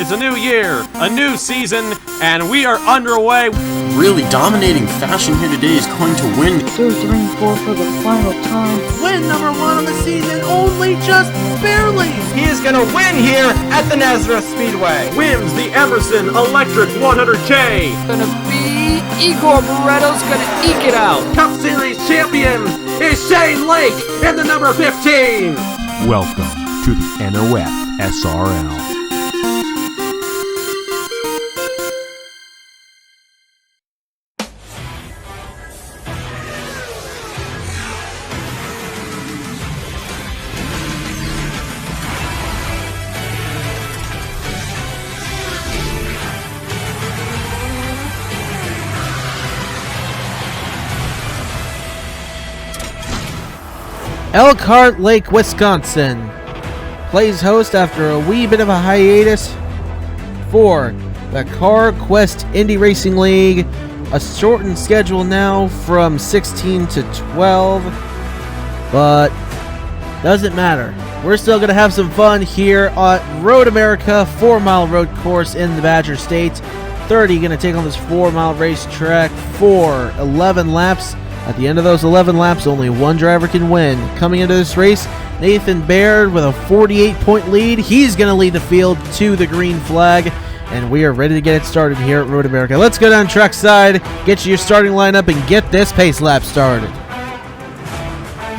It's a new year, a new season, and we are underway. Really dominating fashion here today is going to win. 2, 3, 4 for the final time. Win number 1 on the season, only just barely. He is going to win here at the Nazareth Speedway. Wins the Emerson Electric 100K. Gonna be Igor Barretto's gonna eke it out. Cup Series champion is Shane Lake in the number 15. Welcome to the NOFSRL. Elkhart Lake, Wisconsin plays host after a wee bit of a hiatus for the Carquest Indy Racing League. A shortened schedule now from 16 to 12, but doesn't matter. We're still going to have some fun here at Road America 4-mile road course in the Badger State. 30 going to take on this 4-mile racetrack for 11 laps. At the end of those 11 laps, only one driver can win. Coming into this race, Nathan Baird with a 48-point lead. He's going to lead the field to the green flag, and we are ready to get it started here at Road America. Let's go down track side, get you your starting lineup, and get this pace lap started.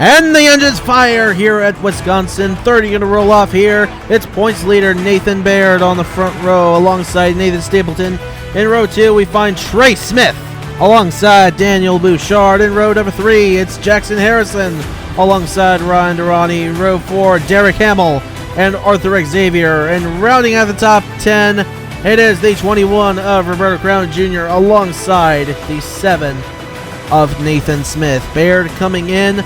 And the engines fire here at Wisconsin. 30 going to roll off here. It's points leader Nathan Baird on the front row alongside Nathan Stapleton. In row 2, we find Trey Smith alongside Daniel Bouchard. In row number 3, it's Jackson Harrison alongside Ryan Durrani. Row 4, Derek Hamill and Arthur Xavier. And rounding out the top 10, it is the 21 of Roberto Crown Jr. alongside the 7 of Nathan Smith. Baird coming in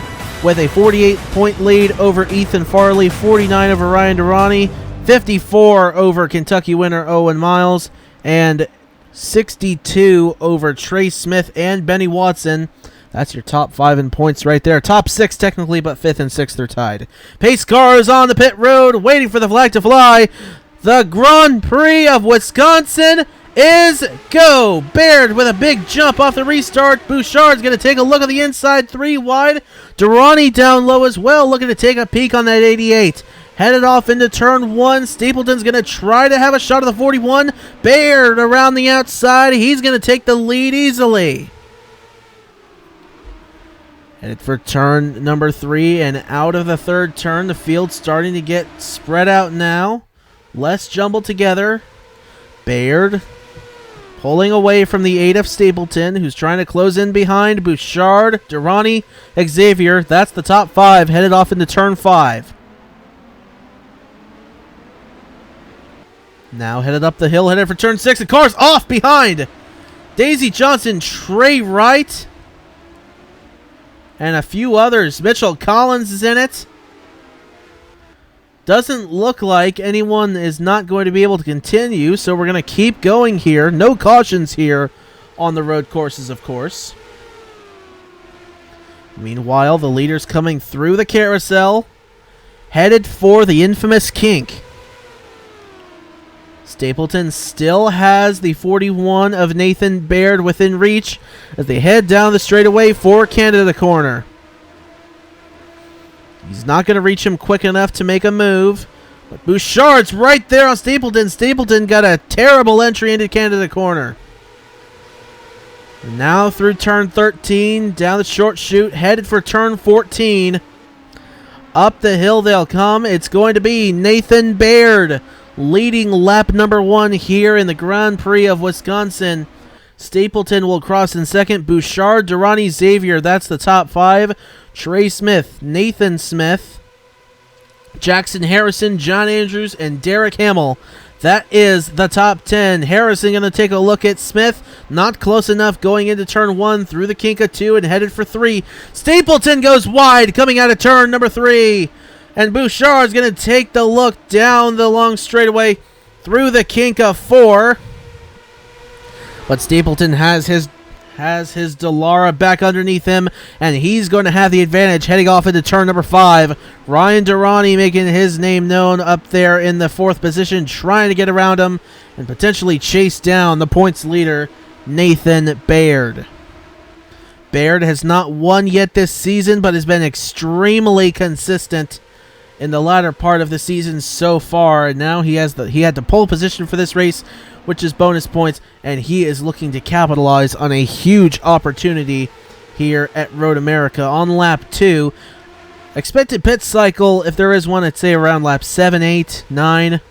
with a 48-point lead over Ethan Farley, 49 over Ryan Durrani, 54 over Kentucky winner Owen Miles, and 62 over Trey Smith and Benny Watson. That's your top 5 in points right there. Top 6 technically, but 5th and 6th are tied. Pace cars on the pit road, waiting for the flag to fly. The Grand Prix of Wisconsin is go. Baird with a big jump off the restart. Bouchard's going to take a look at the inside 3 wide. Durrani down low as well, looking to take a peek on that 88. Headed off into turn 1. Stapleton's going to try to have a shot at the 41. Baird around the outside. He's going to take the lead easily. Headed for turn number 3 and out of the third turn. The field's starting to get spread out now. Less jumbled together. Baird pulling away from the 8 of Stapleton, who's trying to close in behind. Bouchard, Durrani, Xavier. That's the top 5 headed off into turn 5. Now headed up the hill, headed for turn 6. The car's off behind. Daisy Johnson, Trey Wright, and a few others. Mitchell Collins is in it. Doesn't look like anyone is not going to be able to continue, so we're going to keep going here. No cautions here on the road courses, of course. Meanwhile, the leader's coming through the carousel, headed for the infamous kink. Stapleton still has the 41 of Nathan Baird within reach as they head down the straightaway for Canada corner. He's not going to reach him quick enough to make a move, but Bouchard's right there on Stapleton. Stapleton got a terrible entry into Canada corner. And now through turn 13, down the short chute, headed for turn 14. Up the hill they'll come. It's going to be Nathan Baird leading lap number 1 here in the Grand Prix of Wisconsin. Stapleton will cross in second. Bouchard, Durrani, Xavier, that's the top 5. Trey Smith, Nathan Smith, Jackson Harrison, John Andrews, and Derek Hamill. That is the top 10. Harrison going to take a look at Smith. Not close enough going into turn 1 through the kink of 2 and headed for 3. Stapleton goes wide coming out of turn number 3. And Bouchard's going to take the look down the long straightaway through the kink of 4. But Stapleton has his has his Dallara back underneath him, and he's going to have the advantage heading off into turn number 5. Ryan Durrani making his name known up there in the 4th position, trying to get around him and potentially chase down the points leader, Nathan Baird. Baird has not won yet this season, but has been extremely consistent in the latter part of the season so far. And now he had the pole position for this race, which is bonus points, and he is looking to capitalize on a huge opportunity here at Road America on lap 2. Expected pit cycle, if there is one, I'd say around lap 7, 8, 9.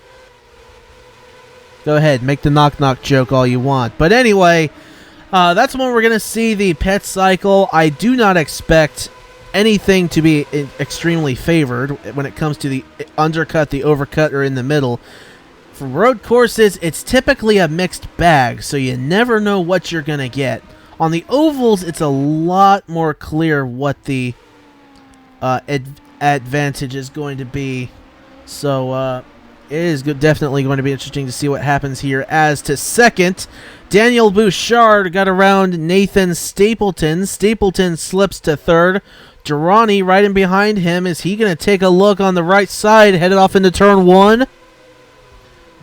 Go ahead, make the knock-knock joke all you want. But anyway, that's when we're going to see the pit cycle. I do not expect anything to be extremely favored when it comes to the undercut, the overcut, or in the middle. For road courses, it's typically a mixed bag, so you never know what you're going to get. On the ovals, it's a lot more clear what the advantage is going to be. So it is definitely going to be interesting to see what happens here. As to second, Daniel Bouchard got around Nathan Stapleton. Stapleton slips to third. Durrani right in behind him. Is he going to take a look on the right side, headed off into turn 1?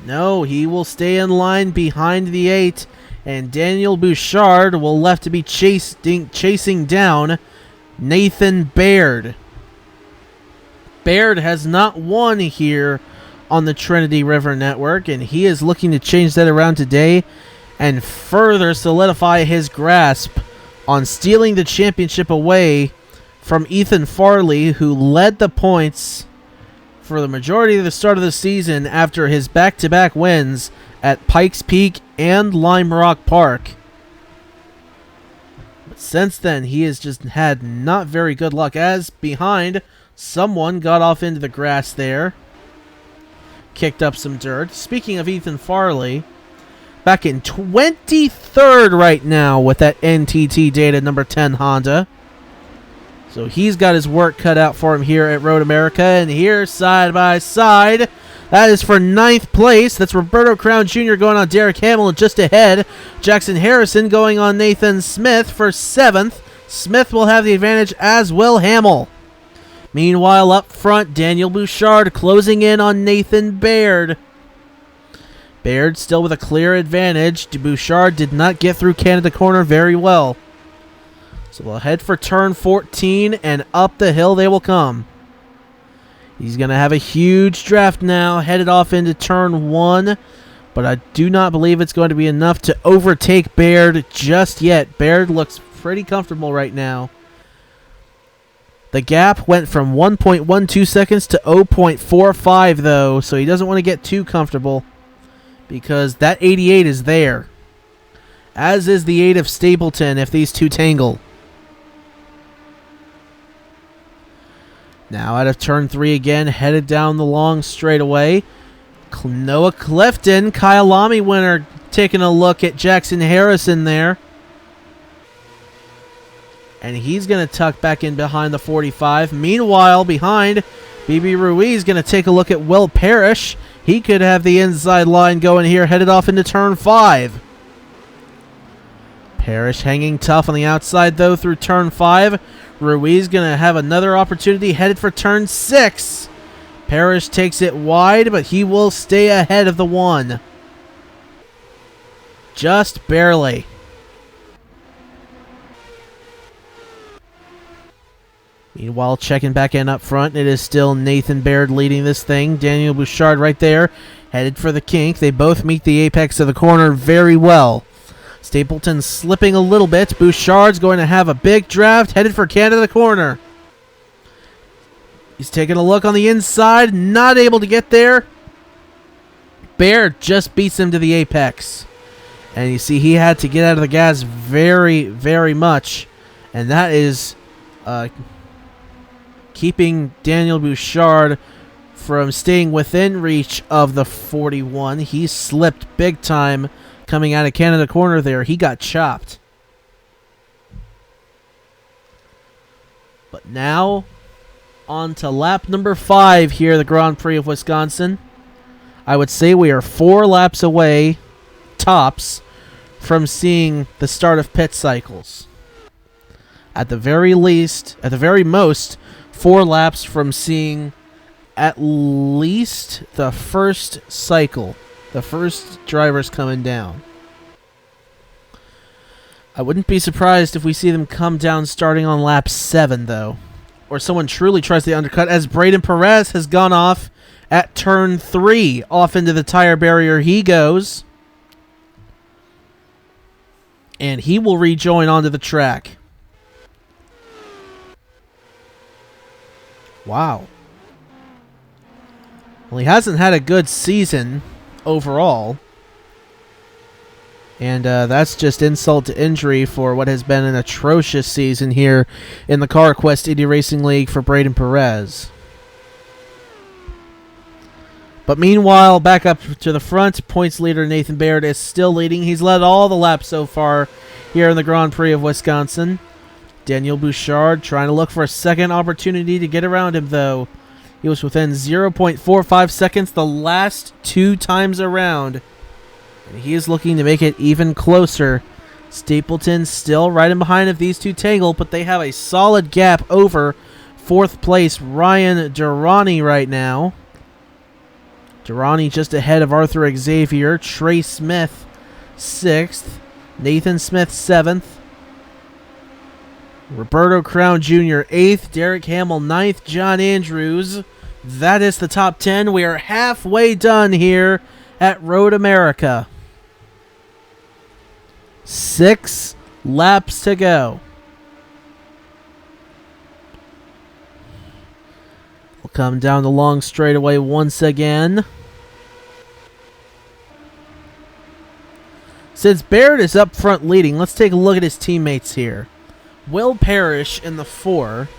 No, he will stay in line behind the 8, and Daniel Bouchard will left to be chasing down Nathan Baird. Baird has not won here on the Trinity River Network, and he is looking to change that around today and further solidify his grasp on stealing the championship away from Ethan Farley, who led the points for the majority of the start of the season after his back-to-back wins at Pikes Peak and Lime Rock Park. But since then, he has just had not very good luck, as behind, someone got off into the grass there, kicked up some dirt. Speaking of Ethan Farley, back in 23rd right now with that NTT Data number 10 Honda. So he's got his work cut out for him here at Road America. And here, side by side, that is for 9th place. That's Roberto Crown Jr. going on Derek Hamill just ahead. Jackson Harrison going on Nathan Smith for 7th. Smith will have the advantage, as will Hamill. Meanwhile, up front, Daniel Bouchard closing in on Nathan Baird. Baird still with a clear advantage. Bouchard did not get through Canada Corner very well. So we'll head for turn 14, and up the hill they will come. He's going to have a huge draft now, headed off into turn 1, but I do not believe it's going to be enough to overtake Baird just yet. Baird looks pretty comfortable right now. The gap went from 1.12 seconds to 0.45, though, so he doesn't want to get too comfortable because that 88 is there, as is the 8 of Stapleton if these two tangle. Now out of turn 3 again, headed down the long straightaway. Noah Clifton, Kyalami winner, taking a look at Jackson Harrison there. And he's going to tuck back in behind the 45. Meanwhile, behind, BB Ruiz going to take a look at Will Parrish. He could have the inside line going here, headed off into turn 5. Parrish hanging tough on the outside, though, through turn 5. Ruiz going to have another opportunity headed for turn 6. Parrish takes it wide, but he will stay ahead of the 1. Just barely. Meanwhile, checking back in up front, it is still Nathan Baird leading this thing. Daniel Bouchard right there, headed for the kink. They both meet the apex of the corner very well. Stapleton slipping a little bit. Bouchard's going to have a big draft, headed for Canada Corner. He's taking a look on the inside, not able to get there. Baird just beats him to the apex. And you see he had to get out of the gas very, very much. And that is keeping Daniel Bouchard from staying within reach of the 41. He slipped big time coming out of Canada Corner there. He got chopped. But now, on to lap number 5 here, the Grand Prix of Wisconsin. I would say we are 4 laps away, tops, from seeing the start of pit cycles. At the very least, at the very most, 4 laps from seeing at least the first cycle, the first drivers coming down. I wouldn't be surprised if we see them come down starting on lap 7, though. Or someone truly tries to undercut, as Braden Perez has gone off at turn 3. Off into the tire barrier he goes. And he will rejoin onto the track. Wow. Well, he hasn't had a good season overall. And that's just insult to injury for what has been an atrocious season here in the Carquest Indy Racing League for Braden Perez. But meanwhile, back up to the front, points leader Nathan Baird is still leading. He's led all the laps so far here in the Grand Prix of Wisconsin. Daniel Bouchard trying to look for a second opportunity to get around him, though. He was within 0.45 seconds the last 2 times around. And he is looking to make it even closer. Stapleton still right in behind if these two tangle, but they have a solid gap over 4th place Ryan Durrani right now. Durrani just ahead of Arthur Xavier. Trey Smith 6th. Nathan Smith 7th. Roberto Crown Jr. 8th. Derek Hamill 9th. John Andrews. That is the top 10. We are halfway done here at Road America. 6 laps to go. We'll come down the long straightaway once again. Since Baird is up front leading, let's take a look at his teammates here. Will Parrish in the 4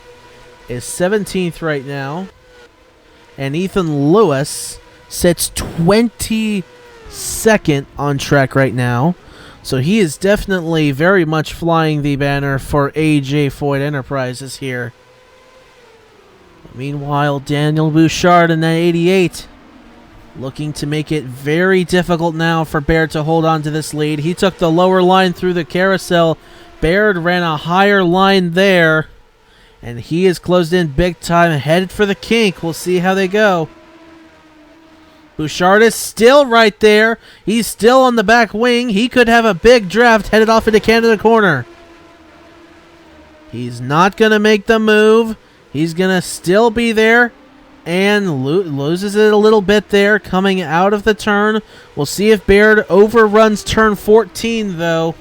is 17th right now. And Ethan Lewis sits 22nd on track right now. So he is definitely very much flying the banner for AJ Foyt Enterprises here. Meanwhile, Daniel Bouchard in that 88 looking to make it very difficult now for Baird to hold on to this lead. He took the lower line through the carousel. Baird ran a higher line there. And he is closed in big time, headed for the kink. We'll see how they go. Bouchard is still right there. He's still on the back wing. He could have a big draft headed off into Canada corner. He's not going to make the move. He's going to still be there and loses it a little bit there coming out of the turn. We'll see if Baird overruns turn 14, though.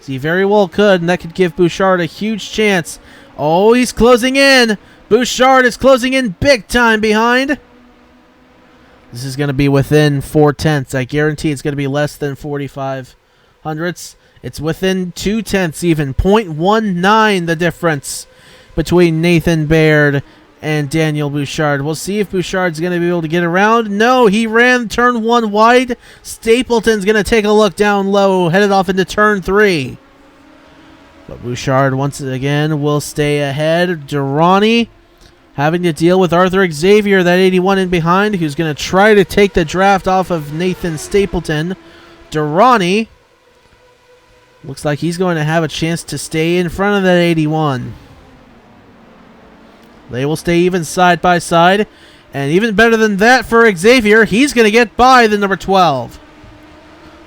He very well could, and that could give Bouchard a huge chance. Oh, he's closing in. Bouchard is closing in big time behind. This is going to be within 4/10. I guarantee it's going to be less than 45 hundredths. It's within 2/10 even. 0.19 the difference between Nathan Baird and Daniel Bouchard. We'll see if Bouchard's going to be able to get around. No, he ran turn 1 wide. Stapleton's going to take a look down low, headed off into turn 3. But Bouchard, once again, will stay ahead. Durrani having to deal with Arthur Xavier, that 81 in behind, who's going to try to take the draft off of Nathan Stapleton. Durrani looks like he's going to have a chance to stay in front of that 81. They will stay even side by side. And even better than that for Xavier, he's going to get by the number 12.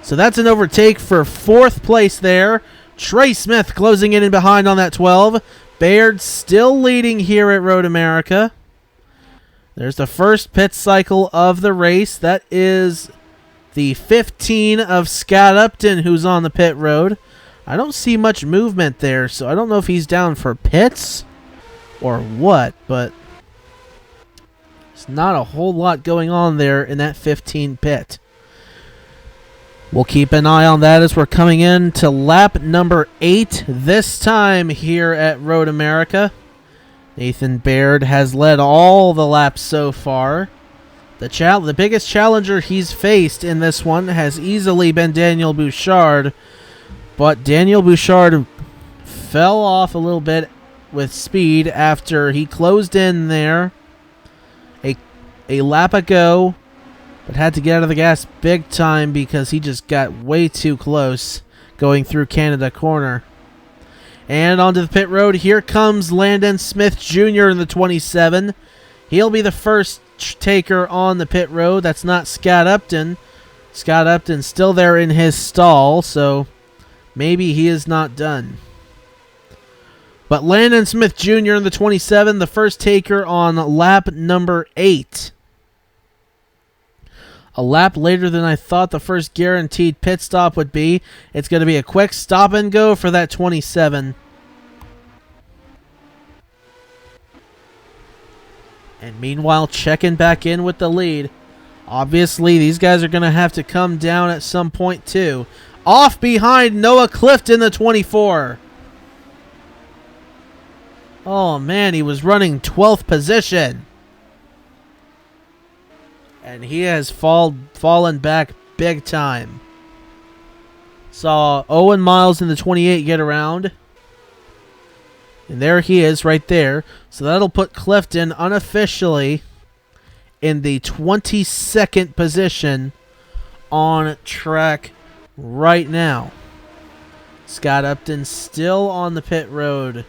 So that's an overtake for 4th place there. Trey Smith closing in and behind on that 12. Baird still leading here at Road America. There's the first pit cycle of the race. That is the 15 of Scott Upton, who's on the pit road. I don't see much movement there, so I don't know if he's down for pits or what, but there's not a whole lot going on there in that 15 pit. We'll keep an eye on that as we're coming in to lap number 8 this time here at Road America. Nathan Baird has led all the laps so far. The biggest challenger he's faced in this one has easily been Daniel Bouchard, but Daniel Bouchard fell off a little bit with speed after he closed in there a lap ago but had to get out of the gas big time because he just got way too close going through Canada corner. And onto the pit road, here comes Landon Smith Jr. in the 27. He'll be the first taker on the pit road. That's not Scott Upton. Scott Upton's still there in his stall, so maybe he is not done. But Landon Smith Jr. in the 27, the first taker on lap number 8. A lap later than I thought the first guaranteed pit stop would be. It's going to be a quick stop and go for that 27. And meanwhile, checking back in with the lead. Obviously, these guys are going to have to come down at some point too. Off behind Noah Clifton, the 24. Oh man, he was running 12th position. And he has fallen back big time. Saw Owen Miles in the 28 get around. And there he is right there. So that'll put Clifton unofficially in the 22nd position on track right now. Scott Upton still on the pit road.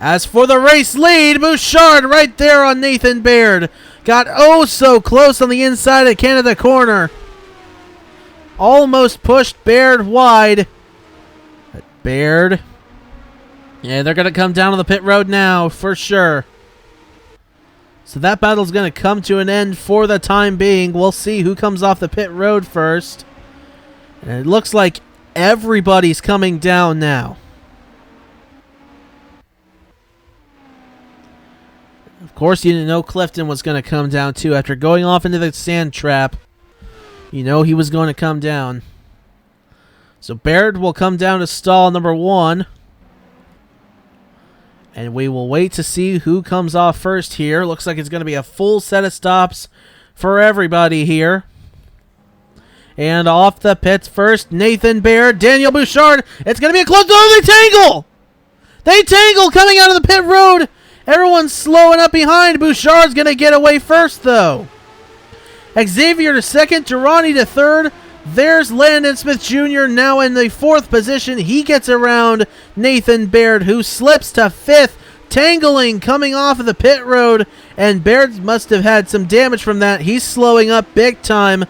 As for the race lead, Bouchard right there on Nathan Baird. Got oh so close on the inside of Canada corner. Almost pushed Baird wide. But Baird. Yeah, they're going to come down on the pit road now for sure. So that battle's going to come to an end for the time being. We'll see who comes off the pit road first. And it looks like everybody's coming down now. Of course, you didn't know Clifton was going to come down too. After going off into the sand trap, you know he was going to come down. So Baird will come down to stall number 1. And we will wait to see who comes off first here. Looks like it's going to be a full set of stops for everybody here. And off the pits first, Nathan Baird, Daniel Bouchard. It's going to be a close. Oh, they tangle! They tangle coming out of the pit road. Everyone's slowing up behind. Bouchard's going to get away first, though. Xavier to second, Durrani to third. There's Landon Smith Jr. now in the 4th position. He gets around Nathan Baird, who slips to 5th. Tangling coming off of the pit road, and Baird must have had some damage from that. He's slowing up big time,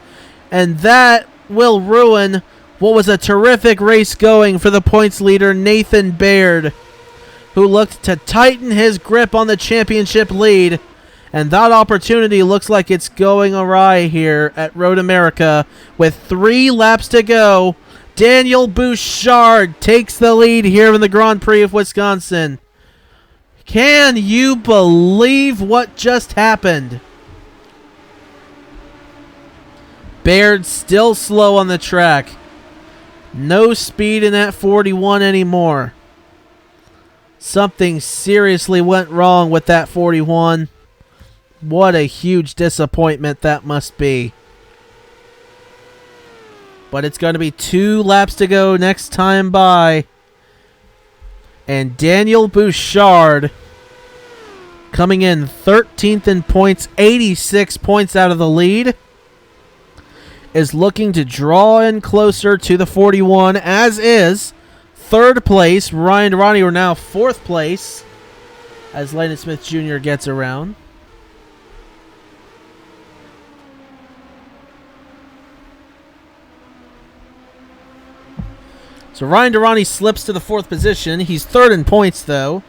and that will ruin what was a terrific race going for the points leader, Nathan Baird, who looked to tighten his grip on the championship lead. And that opportunity looks like it's going awry here at Road America with 3 laps to go. Daniel Bouchard takes the lead here in the Grand Prix of Wisconsin. Can you believe what just happened? Baird still slow on the track. No speed in that 41 anymore. Something seriously went wrong with that 41. What a huge disappointment that must be. But it's going to be 2 laps to go next time by. And Daniel Bouchard coming in 13th in points, 86 points out of the lead, is looking to draw in closer to the 41, as is 3rd place. Ryan Ronnie are now 4th place as Landon Smith Jr. gets around. So Ryan Durrani slips to the 4th position. He's 3rd in points, though,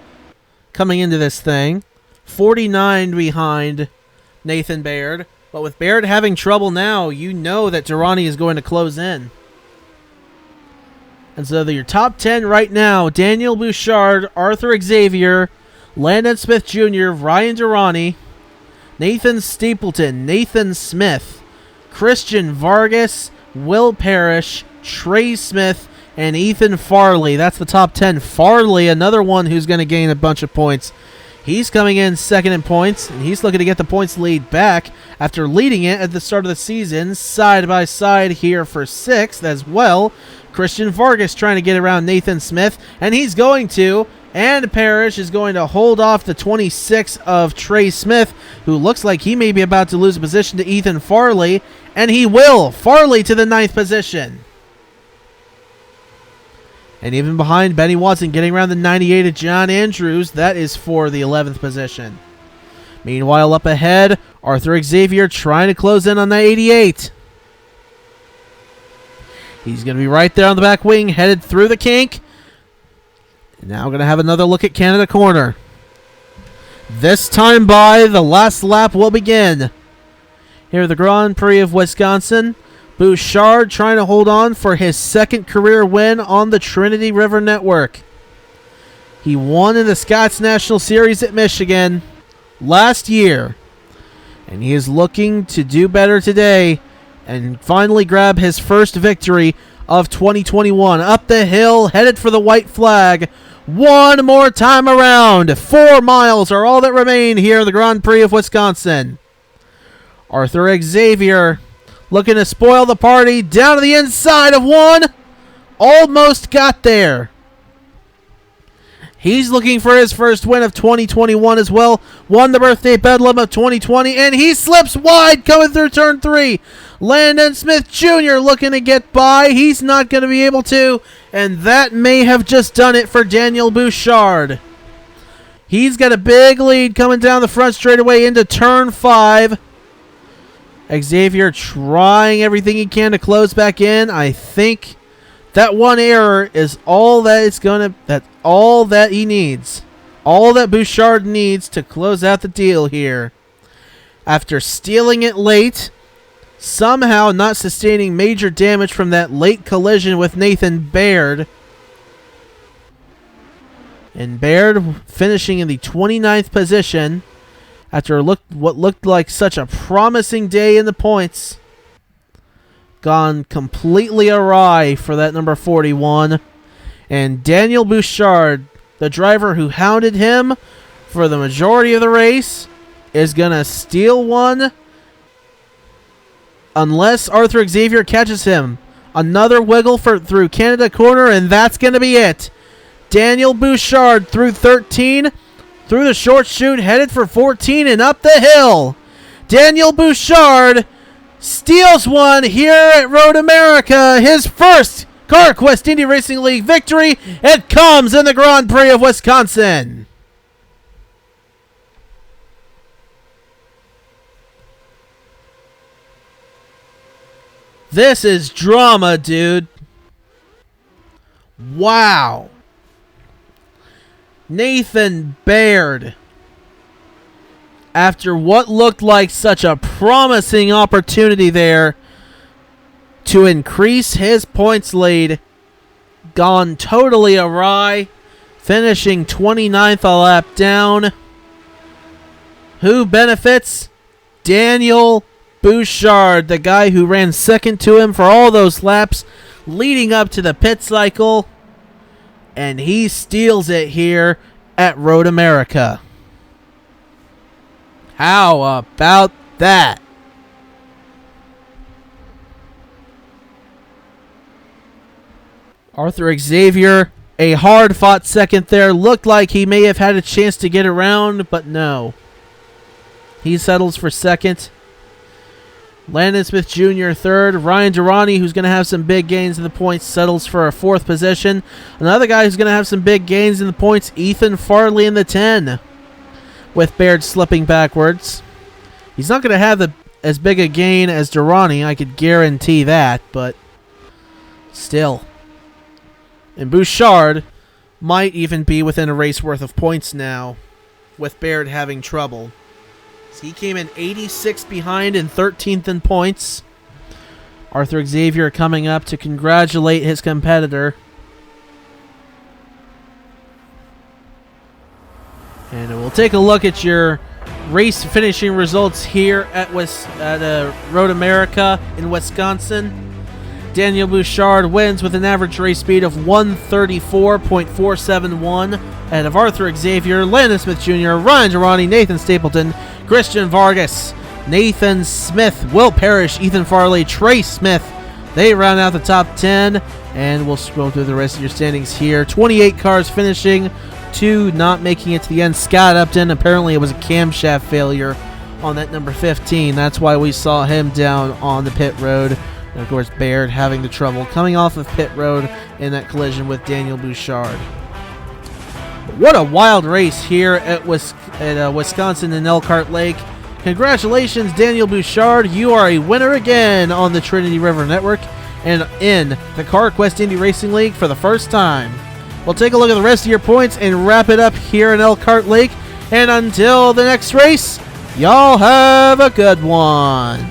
coming into this thing. 49 behind Nathan Baird. But with Baird having trouble now, you know that Durrani is going to close in. And so your top 10 right now, Daniel Bouchard, Arthur Xavier, Landon Smith Jr., Ryan Durrani, Nathan Stapleton, Nathan Smith, Christian Vargas, Will Parrish, Trey Smith, and Ethan Farley. That's the top 10. Farley, another one who's going to gain a bunch of points. He's coming in 2nd in points, and he's looking to get the points lead back after leading it at the start of the season. Side by side here for 6th as well. Christian Vargas trying to get around Nathan Smith, and he's going to. And Parrish is going to hold off the 26 of Trey Smith, who looks like he may be about to lose a position to Ethan Farley. And he will. Farley to the 9th position. And even behind Benny Watson, getting around the 98 of John Andrews, that is for the 11th position. Meanwhile, up ahead, Arthur Xavier trying to close in on the 88. He's going to be right there on the back wing, headed through the kink. Now going to have another look at Canada Corner. This time by, the last lap will begin. Here at the Grand Prix of Wisconsin, Bouchard trying to hold on for his 2nd career win on the Trinity River Network. He won in the Scots National Series at Michigan last year, and he is looking to do better today and finally grab his first victory of 2021. Up the hill, headed for the white flag. One more time around. 4 miles are all that remain here in the Grand Prix of Wisconsin. Arthur Xavier looking to spoil the party. Down to the inside of one. Almost got there. He's looking for his first win of 2021 as well. Won the birthday bedlam of 2020, and he slips wide coming through turn 3. Landon Smith Jr. looking to get by. He's not going to be able to, and that may have just done it for Daniel Bouchard. He's got a big lead coming down the front straightaway into turn 5. Xavier trying everything he can to close back in. I think that one error is all that all that he needs. All that Bouchard needs to close out the deal here. After stealing it late, somehow not sustaining major damage from that late collision with Nathan Baird. And Baird finishing in the 29th position after what looked like such a promising day in the points. Gone completely awry for that number 41. And Daniel Bouchard, the driver who hounded him for the majority of the race, is going to steal one unless Arthur Xavier catches him. Another wiggle through Canada Corner, and that's going to be it. Daniel Bouchard through 13, through the short chute, headed for 14 and up the hill. Daniel Bouchard steals one here at Road America, his first Carquest Indy Racing League victory. It comes in the Grand Prix of Wisconsin. This is drama, dude. Wow. Nathan Baird, after what looked like such a promising opportunity there to increase his points lead, gone totally awry, finishing 29th a lap down. Who benefits? Daniel Bouchard, the guy who ran second to him for all those laps leading up to the pit cycle. And he steals it here at Road America. How about that? Arthur Xavier, a hard-fought second there. Looked like he may have had a chance to get around, but no. He settles for second. Landon Smith Jr. third. Ryan Durrani, who's going to have some big gains in the points, settles for a 4th position. Another guy who's going to have some big gains in the points, Ethan Farley in the 10. With Baird slipping backwards. He's not going to have as big a gain as Durrani, I could guarantee that, but still. And Bouchard might even be within a race worth of points now, with Baird having trouble. So he came in 86 behind and 13th in points. Arthur Xavier coming up to congratulate his competitor. And we'll take a look at your race finishing results here at Road America in Wisconsin. Daniel Bouchard wins with an average race speed of 134.471 ahead of Arthur Xavier, Landon Smith Jr., Ryan Durrani, Nathan Stapleton, Christian Vargas, Nathan Smith, Will Parrish, Ethan Farley, Trey Smith. They round out the top 10, and we'll scroll through the rest of your standings here. 28 cars finishing, 2 not making it to the end. Scott Upton, apparently it was a camshaft failure on that number 15. That's why we saw him down on the pit road. And of course, Baird having the trouble coming off of pit road in that collision with Daniel Bouchard. What a wild race here at Wisconsin and Elkhart Lake. Congratulations, Daniel Bouchard. You are a winner again on the Trinity River Network and in the Carquest Indy Racing League for the first time. We'll take a look at the rest of your points and wrap it up here in Elkhart Lake. And until the next race, y'all have a good one.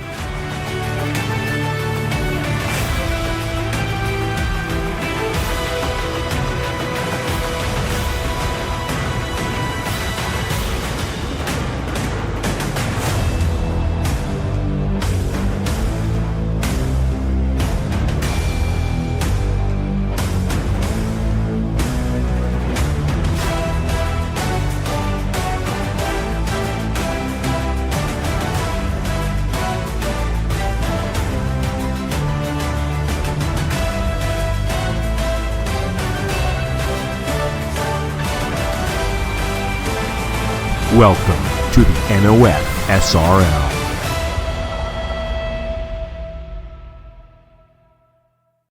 Welcome to the NOFSRL.